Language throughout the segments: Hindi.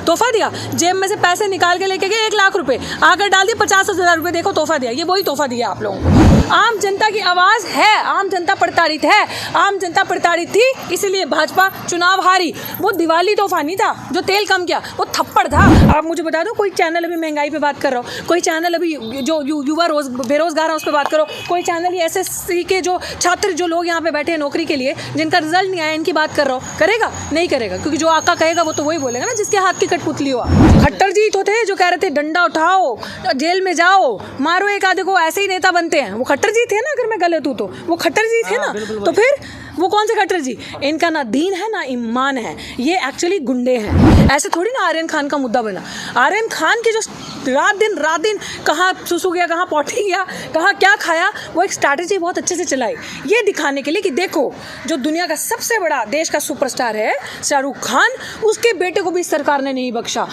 तोहफा दिया, जेब में से पैसे निकाल के लेके गए 1 लाख रुपए, आकर डाल दिए 50,000 रुपए, देखो तोहफा दिया। ये वही तोहफा दिया आप लोगों को। आम जनता की आवाज़ है, आम जनता प्रताड़ित है, आम जनता प्रताड़ित थी, इसीलिए भाजपा चुनाव हारी। वो दिवाली तोहफा नहीं था जो तेल कम किया, वो थप्पड़ था। आप मुझे बता दो, कोई चैनल अभी महंगाई पे बात कर रहा हो, कोई चैनल अभी जो युवा बेरोजगार है उस पर बात करो, कोई चैनल ये SSC के जो छात्र जो लोग यहाँ पे बैठे हैं नौकरी के लिए, जिनका रिजल्ट नहीं आया, इनकी बात कर रहा हो, करेगा? नहीं करेगा, क्योंकि जो आका कहेगा वो तो वही बोलेगा ना जिसके हाथ की कठपुतली हो। खट्टर जी तो थे जो कह रहे थे डंडा उठाओ, जेल में जाओ, मारो एक आधे को, ऐसे ही नेता बनते हैं। वो खट्टर जी थे ना, अगर मैं गलत हूँ तो वो खट्टर जी थे ना। तो फिर वो कौन से खट्टर जी? इनका ना दीन है ना ईमान है, ये एक्चुअली गुंडे हैं। ऐसे थोड़ी ना आर्यन खान का मुद्दा बना। आर्यन खान की जो रात दिन कहाँ सुसु गया, कहाँ पॉटी गया, कहाँ क्या खाया, वो एक स्ट्रैटेजी बहुत अच्छे से चलाई, ये दिखाने के लिए कि देखो जो दुनिया का सबसे बड़ा देश का सुपरस्टार है शाहरुख खान, उसके बेटे को भी सरकार ने नहीं बख्शा।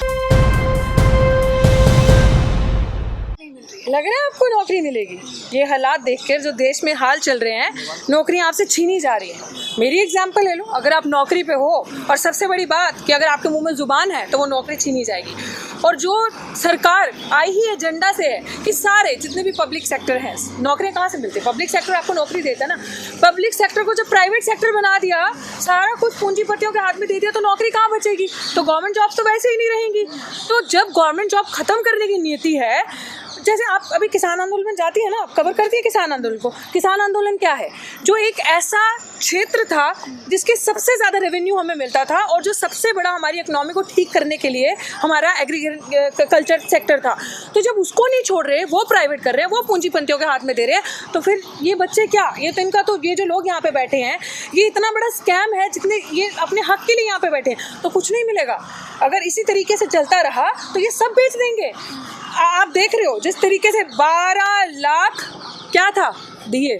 लग रहा है आपको नौकरी मिलेगी? ये हालात देखकर जो देश में हाल चल रहे हैं, नौकरियां आपसे छीनी जा रही हैं। मेरी एग्जांपल ले लो, अगर आप नौकरी पे हो और सबसे बड़ी बात कि अगर आपके मुंह में जुबान है तो वो नौकरी छीनी जाएगी। और जो सरकार आई ही एजेंडा से है कि सारे जितने भी पब्लिक सेक्टर हैं, नौकरियां कहाँ से मिलती है? पब्लिक सेक्टर आपको नौकरी देता है ना। पब्लिक सेक्टर को जब प्राइवेट सेक्टर बना दिया, सारा कुछ पूंजीपतियों के हाथ में दे दिया, तो नौकरी कहाँ बचेगी? तो गवर्नमेंट जॉब्स तो वैसे ही नहीं रहेंगी। तो जब गवर्नमेंट जॉब खत्म करने की नीति है, जैसे आप अभी किसान आंदोलन में जाती है ना, आप कवर करती है किसान आंदोलन को। किसान आंदोलन क्या है? जो एक ऐसा क्षेत्र था जिसके सबसे ज़्यादा रेवेन्यू हमें मिलता था और जो सबसे बड़ा हमारी इकोनॉमी को ठीक करने के लिए हमारा एग्रीकल्चर सेक्टर था। तो जब उसको नहीं छोड़ रहे, वो प्राइवेट कर रहे हैं, वो पूंजीपतियों के हाथ में दे रहे हैं, तो फिर ये बच्चे क्या, ये तो इनका तो ये जो लोग यहाँ पे बैठे हैं, ये इतना बड़ा स्कैम है, जितने ये अपने हक के लिए यहाँ पे बैठे हैं, तो कुछ नहीं मिलेगा। अगर इसी तरीके से चलता रहा तो ये सब बेच देंगे। आप देख रहे हो जिस तरीके से 12 लाख क्या था दिए,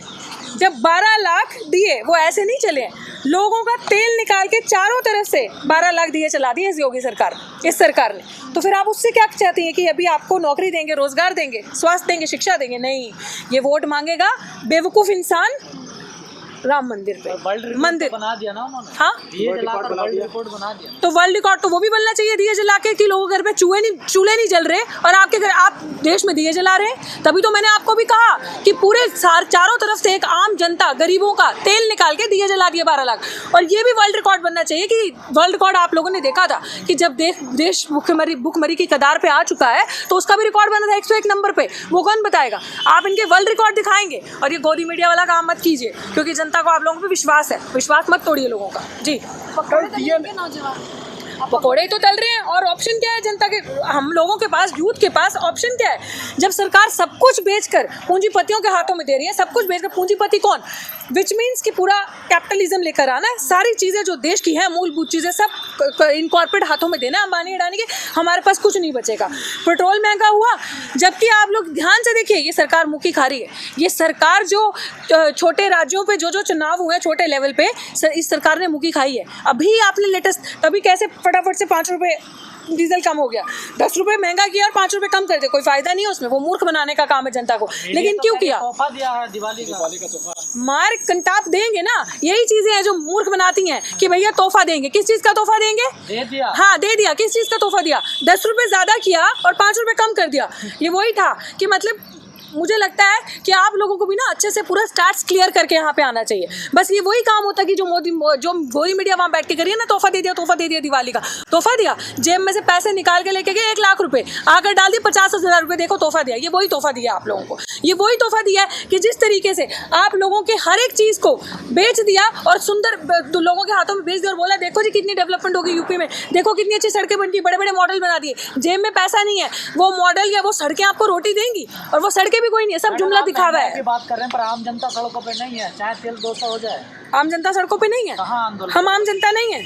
जब 12 लाख दिए, वो ऐसे नहीं चले, लोगों का तेल निकाल के चारों तरफ से 12 लाख दिए चला दिए इस योगी सरकार, इस सरकार ने। तो फिर आप उससे क्या चाहती हैं कि अभी आपको नौकरी देंगे, रोजगार देंगे, स्वास्थ्य देंगे, शिक्षा देंगे? नहीं, ये वोट मांगेगा बेवकूफ़ इंसान राम मंदिर पे, मंदिर बना दिया ना उन्होंने। हाँ, दिए जलाकर वर्ल्ड रिकॉर्ड बना दिया। तो वर्ल्ड रिकॉर्ड तो वो भी बनना चाहिए दिए जला के, कि लोगों के घर पे चूल्हे नहीं जल रहे और आपके घर, आप देश में दिए जला रहे हैं। तभी तो मैंने आपको भी कहा कि पूरे चारों तरफ से एक आम जनता, गरीबों का तेल निकाल के दिए जला दिए 12 लाख। और ये भी वर्ल्ड रिकॉर्ड बनना चाहिए कि वर्ल्ड रिकॉर्ड आप लोगों ने देखा था कि जब देश भुखमरी की कगार पे आ चुका है तो उसका भी रिकॉर्ड बना था 101 नंबर पे। वो कौन बताएगा? आप इनके वर्ल्ड रिकॉर्ड दिखाएंगे। और ये गोदी मीडिया वाला काम मत कीजिए, क्योंकि जनता को आप लोगों पे विश्वास है, विश्वास मत तोड़िए लोगों का। जी, पकौड़े तो तल रहे हैं, और ऑप्शन क्या है जनता के, हम लोगों के पास, यूथ के पास ऑप्शन क्या है? जब सरकार सब कुछ बेचकर पूंजीपतियों के हाथों में दे रही है, सब कुछ बेचकर, पूंजीपति कौन? विच मीन्स कि पूरा कैपिटलिज्म लेकर आना है, सारी चीज़ें जो देश की हैं, मूलभूत चीज़ें सब इन कॉर्पोरेट हाथों में देना, अंबानी अडानी के, हमारे पास कुछ नहीं बचेगा। पेट्रोल महंगा हुआ, जबकि आप लोग ध्यान से देखिए, ये सरकार मुक्की खा रही है। ये सरकार जो छोटे राज्यों पे जो चुनाव हुए छोटे लेवल पे, इस सरकार ने मुक्की खाई है। अभी आपने लेटेस्ट, तभी कैसे फटाफट से 5 रुपये डीजल कम हो गया, 10 रुपये महंगा किया और 5 रुपये कम कर दिया, कोई फायदा नहीं है उसमें। वो मूर्ख बनाने का काम है जनता को। लेकिन क्यों किया? तोहफा दिया है, दिवाली का तोहफा। मार कंटाप देंगे ना, यही चीजें हैं जो मूर्ख बनाती हैं कि भैया तोहफा देंगे। किस चीज का तोहफा देंगे? दे दिया। हाँ, दे दिया। किस चीज का तोहफा दिया? 10 रुपये ज्यादा किया और 5 रुपये कम कर दिया। ये वही था कि मतलब मुझे लगता है कि आप लोगों को भी ना अच्छे से पूरा स्टार्ट्स क्लियर करके यहाँ पे आना चाहिए। बस ये वही काम होता है कि जो गोदी मीडिया वहाँ बैठ के करिए ना, तोहफा दे दिया दिवाली का तोहफा दिया, जेब में से पैसे निकाल के लेके गए 1 लाख रुपए, आकर डाल दिए 50,000 रुपए, देखो तोहफा दिया। ये वही तोहफा दिया आप लोगों को, ये वही तोहफा दिया है कि जिस तरीके से आप लोगों के हर एक चीज़ को बेच दिया और सुंदर लोगों के हाथों में बेच दिया और बोला देखो जी कितनी डेवलपमेंट होगी यूपी में, देखो कितनी अच्छी सड़कें बनती, बड़े बड़े मॉडल बना दिए। जेब में पैसा नहीं है, वो मॉडल या वो सड़कें आपको रोटी देंगी, और वो सड़कें भी कोई नहीं है, सब जुमला दिखावा है। बात कर रहे हैं, पर आम जनता सड़कों पे नहीं है, चाहे तेल 200 हो जाए। आम जनता सड़कों पे नहीं है? हम आम जनता नहीं है।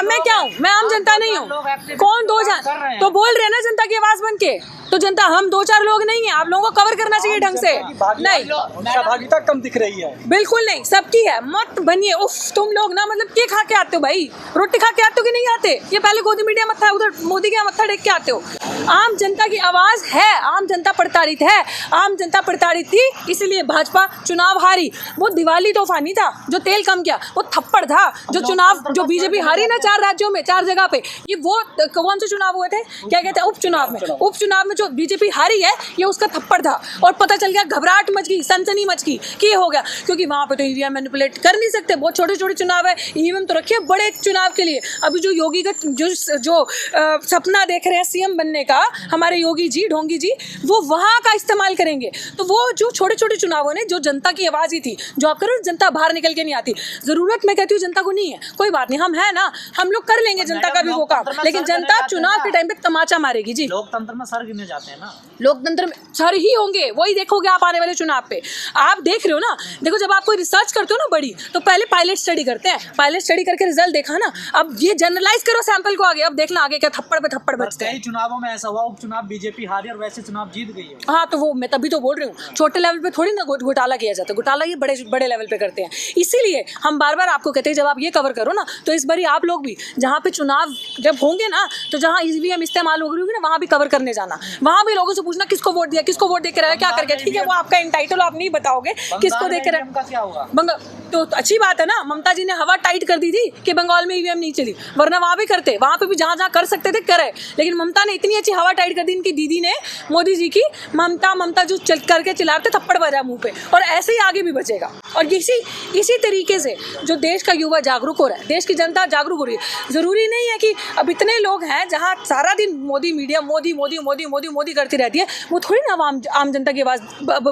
मैं क्या हूँ? मैं आम जनता नहीं हूँ। कौन 2 जन तो बोल रहे हैं ना जनता की आवाज बन के, तो जनता हम 2-4 लोग नहीं है। आप लोगों को कवर करना चाहिए ढंग से। नहीं, सहभागिता कम दिख रही है। बिल्कुल नहीं, सबकी है। मत बनिए उफ, तुम लोग ना मतलब क्या खा के आते हो भाई? रोटी खा के आते हो कि नहीं आते? ये पहले गोदी मीडिया मत्था, उधर मोदी के मत्था टेक के आते हो। आम जनता की आवाज है, आम जनता प्रताड़ित है, आम जनता प्रताड़ित थी, इसीलिए भाजपा चुनाव हारी। वो दिवाली तोहफा नहीं था जो तेल कम किया वो थप्पड़ था। जो चुनाव जो बीजेपी हारी ना 4 राज्यों में 4 जगह पे, ये वो कौन से चुनाव हुए थे, क्या कहते हैं, उपचुनाव में जो बीजेपी हारी है ये उसका थप्पड़ था। और पता चल गया, घबराहट मच गई, सनसनी मच गई कि ये हो गया, क्योंकि वहां पे तो ईवीएम मैनिपुलेट कर नहीं सकते, बहुत छोटे छोटे चुनाव है, ईवीएम तो रखिए बड़े चुनाव के लिए। अभी जो योगी का जो सपना देख रहे हैं सीएम बनने का हमारे योगी जी, ढोंगी जी, वो वहां का इस्तेमाल करेंगे। तो वो जो छोटे छोटे चुनावों ने जो जनता की आवाज ही थी, जो आप करो जनता बाहर निकल के नहीं आती, जरूरत मैं कहती हूँ जनता को नहीं है, कोई बात नहीं, हम है ना, हम लोग कर लेंगे जनता का भी वो काम, लेकिन जनता चुनाव के टाइम पे तमाचा मारेगी जी। लोकतंत्र में सर गिने जाते हैं ना, लोकतंत्र में सर ही होंगे, वही देखोगे आप आने वाले चुनाव पे। आप देख रहे हो ना, देखो जब आप कोई रिसर्च करते हो ना बड़ी, तो पहले पायलट स्टडी करते हैं, पायलट स्टडी करके रिजल्ट देखा ना, अब ये जनरलाइज करो सैंपल को आगे, अब देखना आगे क्या थप्पड़ पे थप्पड़ बचते हैं। कई चुनावों में ऐसा हुआ, उपचुनाव बीजेपी हारी और वैसे चुनाव जीत गई है। हाँ, तो वो मैं तभी तो बोल रही हूँ, छोटे लेवल पे थोड़ी ना घोटाला किया जाता है, घोटाला ये बड़े बड़े लेवल पे करते हैं। इसीलिए हम बार बार आपको कहते हैं जब आप ये कवर करो ना, तो इस बारी आप लोग भी जहाँ पे चुनाव जब होंगे ना, तो जहाँ ईवीएम इस्तेमाल हो रही होगी ना, वहाँ भी कवर करने जाना, वहाँ भी लोगों से पूछना किसको वोट दिया, किसको वोट देकर आया, क्या करके, ठीक है वो आपका एंटाइटल, आप नहीं बताओगे किसको देकर आया। क्या होगा तो अच्छी बात है ना, ममता जी ने हवा टाइट कर दी थी कि बंगाल में ईवीएम नहीं चली, वरना वहाँ भी करते, वहाँ पे भी जहाँ जहाँ कर सकते थे करे, लेकिन ममता ने इतनी अच्छी हवा टाइट कर दी इनकी दीदी ने, मोदी जी की, ममता जो करके चिल्लाते थप्पड़ बजा मुंह पे, और ऐसे ही आगे भी बचेगा। और इसी तरीके से जो देश का युवा जागरूक हो रहा है, देश की जनता जागरूक हो रही है। जरूरी नहीं है कि अब इतने लोग हैं जहाँ सारा दिन मोदी मीडिया मोदी मोदी मोदी मोदी मोदी करती रहती है, वो थोड़ी ना आम जनता की आवाज़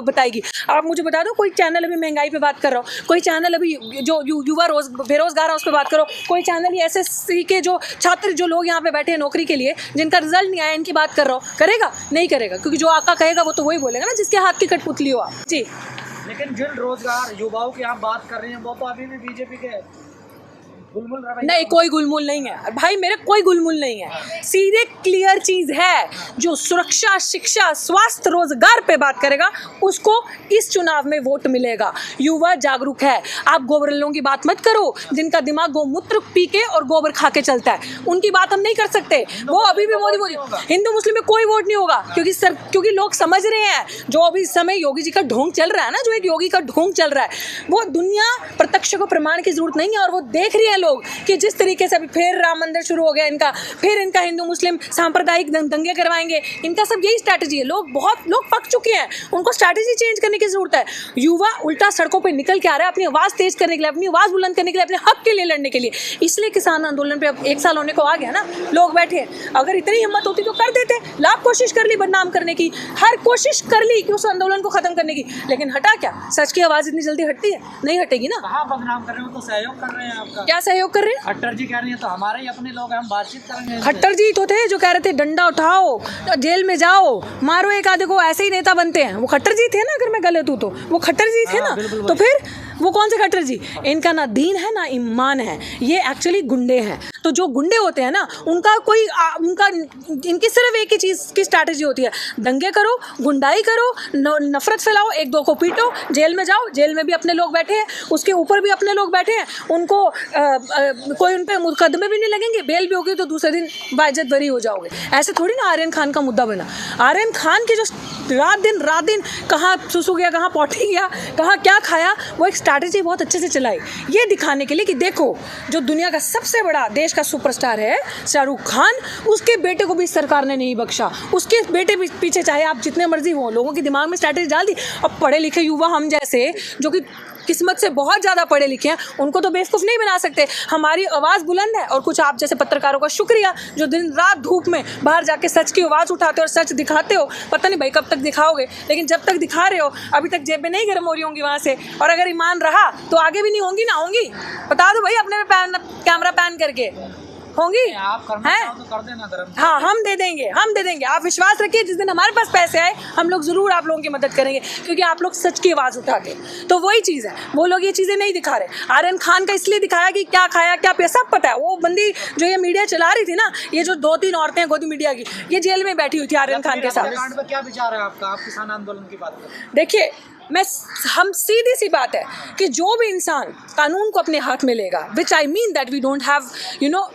बताएगी। आप मुझे बता दो, कोई चैनल अभी महंगाई पे बात कर रहा हो, कोई चैनल अभी जो युवा बेरोजगार है उस पर बात करो, कोई चैनल ये एसएससी के जो छात्र जो लोग यहाँ पे बैठे हैं नौकरी के लिए, जिनका रिजल्ट नहीं आया, इनकी बात कर रहा हो, करेगा? नहीं करेगा, क्योंकि जो आका कहेगा वो तो वही बोलेगा ना जिसके हाथ की कठपुतली हो आप जी। लेकिन जिन रोजगार युवाओं की आप बात कर रहे हैं वो तो अभी भी बीजेपी के गुलमुल नहीं, कोई गुलमुल नहीं है भाई मेरे, कोई गुलमुल नहीं है। सीधे क्लियर चीज है, जो सुरक्षा, शिक्षा, स्वास्थ्य, रोजगार पे बात करेगा उसको इस चुनाव में वोट मिलेगा। युवा जागरूक है। आप गोबरलों की बात मत करो, जिनका दिमाग गोमूत्र पी के और गोबर खा के चलता है, उनकी बात हम नहीं कर सकते। वो अभी भी मोदी हिंदू मुस्लिम में कोई वोट नहीं होगा, क्योंकि लोग समझ रहे हैं जो अभी इस समय योगी जी का ढोंग चल रहा है ना, जो एक योगी का ढोंग चल रहा है, वो दुनिया प्रत्यक्ष को प्रमाण की जरूरत नहीं है, और वो देख रही है लोग कि जिस तरीके से अभी फिर राम मंदिर शुरू हो गया इनका, फिर इनका हिंदू मुस्लिम सांप्रदायिक दंगे करवाएंगे, इनका सब यही स्ट्रैटेजी है। बहुत लोग पक चुके हैं, उनको स्ट्रैटेजी चेंज करने की जरूरत है। युवा उल्टा सड़कों पे निकल के आ रहा है अपनी आवाज़ तेज करने के लिए, अपनी आवाज़ बुलंद करने के लिए, अपने हक के लिए लड़ने के लिए। इसलिए किसान आंदोलन पे अब 1 साल होने को आ गया ना, लोग बैठे हैं। अगर इतनी हिम्मत होती तो कर देते, लाख कोशिश कर ली बदनाम करने की, हर कोशिश कर ली कि उस आंदोलन को खत्म करने की, लेकिन हटा क्या? सच की आवाज़ इतनी जल्दी हटती है? नहीं हटेगी ना। कहाँ बदनाम कर रहे हो, तो सहयोग कर रहे हैं आपका। क्या सहयोग कर रहे हैं? खट्टर जी कह रही हैं तो हमारे ही अपने लोग हैं, हम बातचीत करेंगे। खट्टर जी तो थे जो कह रहे थे डंडा उठाओ, जेल में जाओ, मारो एक आधे को, ऐसे ही नेता बनते हैं। वो खट्टर जी थे ना, अगर मैं गलत हूँ तो वो खट्टर जी थे ना। तो फिर वो कौन से खट्टर जी? इनका ना दीन है ना ईमान है, ये एक्चुअली गुंडे हैं। तो जो गुंडे होते हैं ना, इनकी सिर्फ एक ही चीज़ की स्ट्रैटेजी होती है, दंगे करो, गुंडाई करो, नफरत फैलाओ, एक दो को पीटो, जेल में जाओ, जेल में भी अपने लोग बैठे हैं, उसके ऊपर भी अपने लोग बैठे हैं, उनको कोई उन पर मुकदमे भी नहीं लगेंगे, बेल भी होगी तो दूसरे दिन बाइज्जत बरी हो जाओगे। ऐसे थोड़ी ना आर्यन खान का मुद्दा बना। आर्यन खान की जो रात दिन कहाँ सुसु गया, कहाँ पौटी गया, कहाँ क्या खाया, वो एक स्ट्रैटेजी बहुत अच्छे से चलाई, ये दिखाने के लिए कि देखो जो दुनिया का सबसे बड़ा देश का सुपरस्टार है शाहरुख खान, उसके बेटे को भी सरकार ने नहीं बख्शा। उसके बेटे पीछे चाहे आप जितने मर्जी हो, लोगों के दिमाग में स्ट्रैटेजी डाल दी। अब पढ़े लिखे युवा हम जैसे जो कि किस्मत से बहुत ज़्यादा पढ़े लिखे हैं, उनको तो बेवकूफ़ नहीं बना सकते। हमारी आवाज़ बुलंद है, और कुछ आप जैसे पत्रकारों का शुक्रिया जो दिन रात धूप में बाहर जाके सच की आवाज़ उठाते हो और सच दिखाते हो। पता नहीं भाई कब तक दिखाओगे, लेकिन जब तक दिखा रहे हो अभी तक जेबें नहीं गर्म हो रही होंगी वहाँ से, और अगर ईमान रहा तो आगे भी नहीं होंगी ना होंगी। बता दो भाई अपने कैमरा पैन करके होंगी, आप करना चाहो तो कर देना धर्म। हाँ, हम दे देंगे। आप विश्वास रखिए, जिस दिन हमारे पास पैसे आए हम लोग ज़रूर आप लोगों की मदद करेंगे, क्योंकि आप लोग सच की आवाज़ उठाते। तो वही चीज़ है, वो लोग ये चीज़ें नहीं दिखा रहे। आर्यन खान का इसलिए दिखाया कि क्या खाया क्या पिया सब पता है। वो बंदी जो ये मीडिया चला रही थी ना, ये जो 2-3 औरतें हैं गोदी मीडिया की, ये जेल में बैठी हुई थी आर्यन खान के साथ। क्या विचार है आपका? आप किसान आंदोलन की बात करें। देखिए हम सीधी सी बात है कि जो भी इंसान कानून को अपने हाथ में लेगा, which I mean that we don't have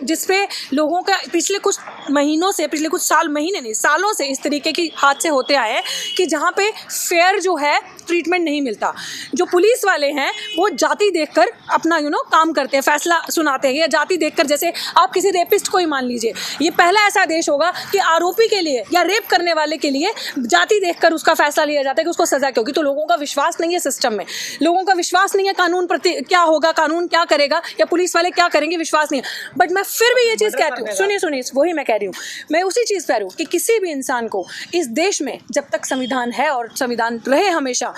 जिसपे लोगों का पिछले कुछ महीनों से, पिछले कुछ महीने नहीं सालों से इस तरीके की हादसे होते आए हैं कि जहाँ पे फेयर जो है ट्रीटमेंट नहीं मिलता। जो पुलिस वाले हैं वो जाति देखकर अपना काम करते हैं, फैसला सुनाते हैं, या जाति देखकर, जैसे आप किसी रेपिस्ट को ही मान लीजिए, ये पहला ऐसा देश होगा कि आरोपी के लिए या रेप करने वाले के लिए जाति देखकर उसका फैसला लिया जाता है कि उसको सजा क्या होगी। तो लोगों का विश्वास नहीं है सिस्टम में, लोगों का विश्वास नहीं है कानून प्रति, क्या होगा, कानून क्या करेगा या पुलिस वाले क्या करेंगे, विश्वास नहीं है। बट मैं फिर भी ये चीज़ कहती हूँ, सुनिए, वही मैं कह रही हूँ, मैं उसी चीज़ कह रही हूँ कि किसी भी इंसान को इस देश में जब तक संविधान है और संविधान रहे हमेशा,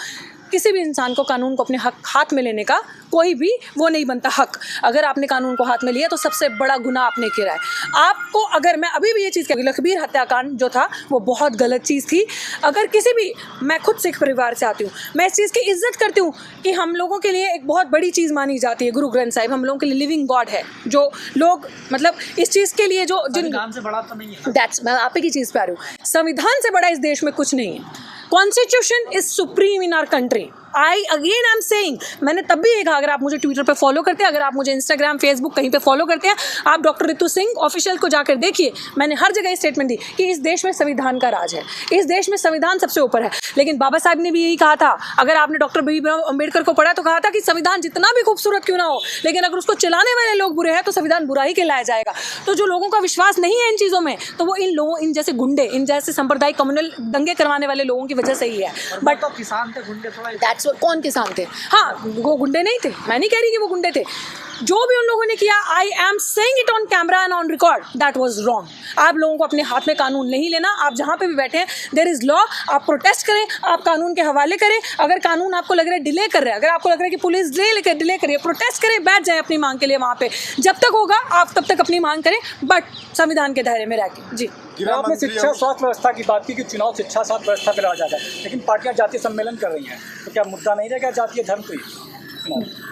किसी भी इंसान को कानून को अपने हाथ में लेने का कोई भी वो नहीं बनता हक। अगर आपने कानून को हाथ में लिया तो सबसे बड़ा गुनाह आपने किया है। आपको अगर मैं अभी भी ये चीज़ कहूँगी, लखबीर हत्याकांड जो था वो बहुत गलत चीज़ थी। अगर किसी भी, मैं खुद सिख परिवार से आती हूँ, मैं इस चीज़ की इज्जत करती हूँ कि हम लोगों के लिए एक बहुत बड़ी चीज़ मानी जाती है गुरु ग्रंथ साहिब, हम लोगों के लिए लिविंग गॉड है। जो लोग मतलब इस चीज़ के लिए जो जिन से बड़ा तो नहीं है, दैट्स, मैं आप ही की चीज़ पे आ रही हूँ, संविधान से बड़ा इस देश में कुछ नहीं है। Constitution is supreme in our country. I am saying, मैंने तब भी ये कहा, अगर आप मुझे ट्विटर पे फॉलो करते हैं, अगर आप मुझे इंस्टाग्राम, फेसबुक कहीं पे फॉलो करते हैं, आप डॉक्टर रितु सिंह ऑफिशियल को जाकर देखिए, मैंने हर जगह स्टेटमेंट दी कि इस देश में संविधान का राज है, इस देश में संविधान सबसे ऊपर है। लेकिन बाबा साहब ने भी यही कहा था, अगर आपने डॉक्टर भीमराव अम्बेडकर को पढ़ा तो कहा था कि संविधान जितना भी खूबसूरत क्यों ना हो, लेकिन अगर उसको चलाने वाले लोग बुरे हैं तो संविधान बुरा ही कहलाया जाएगा। तो जो लोगों का विश्वास नहीं है इन चीज़ों में, तो वो इन जैसे गुंडे, इन जैसे सांप्रदायिक कम्युनल दंगे करवाने वाले लोगों की वजह से ही है। बट तो किसान थे गुंडे, थोड़ा दैट्स कौन किसान थे? हाँ, वो गुंडे नहीं थे, मैं नहीं कह रही कि वो गुंडे थे। जो भी उन लोगों ने किया, आई am saying it on camera and on record, that was wrong. आप लोगों को अपने हाथ में कानून नहीं लेना। आप जहाँ पे भी बैठे हैं, देयर इज लॉ, आप प्रोटेस्ट करें, आप कानून के हवाले करें। अगर कानून आपको लग रहा है डिले कर रहा है, अगर आपको लग रहा है कि पुलिस डिले करिए, प्रोटेस्ट करें, बैठ जाए अपनी मांग के लिए वहाँ पे। जब तक होगा आप तब तक अपनी मांग करें, बट संविधान के दायरे में रह के। जी, आपने शिक्षा स्वास्थ्य व्यवस्था की बात की कि चुनाव शिक्षा स्वास्थ्य व्यवस्था पे लड़ा जाता है, लेकिन पार्टियां जातीय सम्मेलन कर रही हैं, तो क्या मुद्दा नहीं रहेगा जातीय धर्म पे?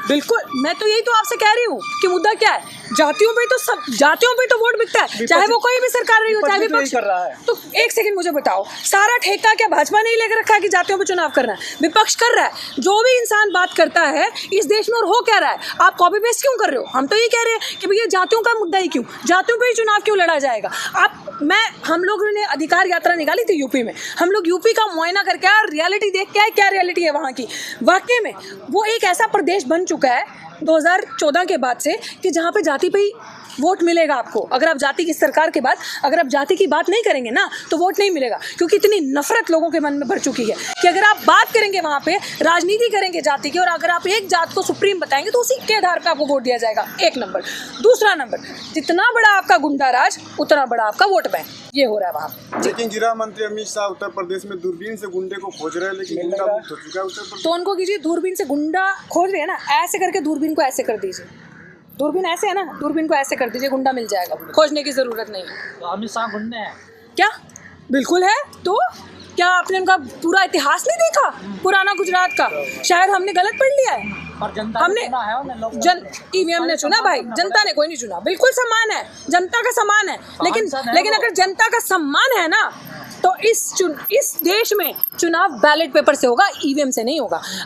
बिल्कुल, मैं तो यही तो आपसे कह रही हूँ कि मुद्दा क्या है। जातियों पे तो वोट बिकता है, चाहे वो कोई भी सरकार रही हो, चाहे विपक्ष कर रहा है। तो एक सेकंड मुझे बताओ, सारा ठेका क्या भाजपा नहीं लेकर रखा है कि जातियों पे चुनाव करना है? विपक्ष कर रहा है। जो भी इंसान बात करता है इस देश में और हो क्या रहा है, आप कॉपी पेस्ट क्यों कर रहे हो? हम तो ये कह रहे हैं कि भैया जातियों का मुद्दा ही क्यों, जातियों पर ही चुनाव क्यों लड़ा जाएगा? हम लोगों ने अधिकार यात्रा निकाली थी यूपी में, हम लोग यूपी का मुआयना करके आए, रियलिटी देख के आए, क्या रियलिटी है वहाँ की। वाकई में वो एक ऐसा प्रदेश बन चुका है 2014 के बाद से कि जहाँ पे जाति पे ही वोट मिलेगा आपको। अगर आप जाति की सरकार के बाद अगर आप जाति की बात नहीं करेंगे ना तो वोट नहीं मिलेगा, क्योंकि इतनी नफरत लोगों के मन में भर चुकी है कि अगर आप बात करेंगे वहाँ पे, राजनीति करेंगे जाति की, और अगर आप एक जात को सुप्रीम बताएंगे तो उसी के आधार पर आपको वोट दिया जाएगा। एक नंबर। दूसरा नंबर, जितना बड़ा आपका गुंडा राज उतना बड़ा आपका वोट बैंक, ये हो रहा है वहाँ। लेकिन गृह मंत्री अमित शाह उत्तर प्रदेश में दूरबीन से गुंडे को खोज रहे हैं, लेकिन गुंडा मुक्त हो चुका है उत्तर प्रदेश। तो उनको कीजिए, दूरबीन से गुंडा खोज रहे हैं ना, ऐसे करके दूरबीन को ऐसे कर दीजिए। दूरबीन ऐसे है ना, दूरबीन को ऐसे कर दीजिए, गुंडा मिल जाएगा, खोजने की जरूरत नहीं है। तो अमित शाह गुंडे हैं क्या? बिल्कुल है। तो क्या आपने उनका पूरा इतिहास नहीं देखा पुराना गुजरात का? शायद हमने गलत पढ़ लिया है। और जनता हमने चुना है उन्हें, लोग ईवीएम ने चुना भाई, जनता ने कोई नहीं चुना। बिल्कुल सम्मान है, जनता का सम्मान है, लेकिन अगर जनता का सम्मान है ना तो इस देश में चुनाव बैलेट पेपर से होगा, ईवीएम से नहीं होगा।